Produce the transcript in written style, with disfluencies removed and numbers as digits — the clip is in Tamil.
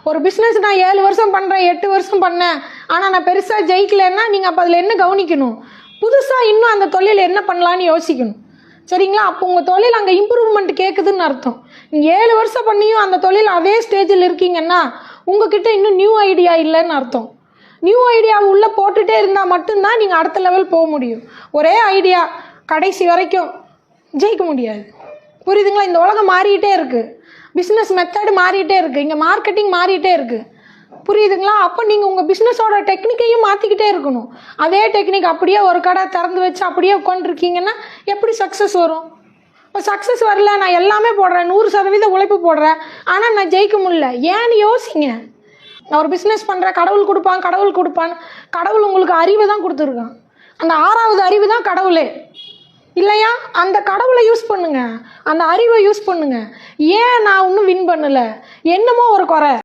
ஒரு பிஸ்னஸ் நான் 7 வருஷம் பண்ணுறேன், 8 வருஷம் பண்ணேன், ஆனால் நான் பெருசாக ஜெயிக்கலைன்னா நீங்கள் அப்போ அதில் என்ன கவனிக்கணும்? புதுசாக இன்னும் அந்த தொழில் என்ன பண்ணலான்னு யோசிக்கணும். சரிங்களா? அப்போ உங்கள் தொழில் அங்கே இம்ப்ரூவ்மெண்ட் கேட்குதுன்னு அர்த்தம். நீங்கள் 7 வருஷம் பண்ணியும் அந்த தொழில் அதே ஸ்டேஜில் இருக்கீங்கன்னா உங்ககிட்ட இன்னும் நியூ ஐடியா இல்லைன்னு அர்த்தம். நியூ ஐடியாவை உள்ளே போட்டுகிட்டே இருந்தால் மட்டும்தான் நீங்கள் அடுத்த லெவல் போக முடியும். ஒரே ஐடியா கடைசி வரைக்கும் ஜெயிக்க முடியாது. புரியுதுங்களா? இந்த உலகம் மாறிக்கிட்டே இருக்குது, பிஸ்னஸ் மெத்தடு மாறிக்கிட்டே இருக்குது, இங்கே மார்க்கெட்டிங் மாறிக்கிட்டே இருக்குது. புரியுதுங்களா? அப்போ நீங்கள் உங்கள் பிஸ்னஸோட டெக்னிக்கையும் மாற்றிக்கிட்டே இருக்கணும். அதே டெக்னிக் அப்படியே ஒரு கடை திறந்து வச்சு அப்படியே உட்காந்துருக்கீங்கன்னா எப்படி சக்ஸஸ் வரும்? இப்போ சக்ஸஸ் வரல, நான் எல்லாமே போடுறேன், 100% உழைப்பு போடுறேன், ஆனால் நான் ஜெயிக்க முடியல, ஏன்னு யோசிங்க. நான் ஒரு பிஸ்னஸ் பண்ணுறேன், கடவுள் கொடுப்பான். கடவுள் உங்களுக்கு அறிவை தான் கொடுத்துருக்கான். அந்த 6வது அறிவு தான் கடவுளே இல்லையா? அந்த கடவுளை யூஸ் பண்ணுங்க, அந்த அறிவை யூஸ் பண்ணுங்க. ஏன் நான் இன்னும் வின் பண்ணலை, என்னமோ ஒரு குறை.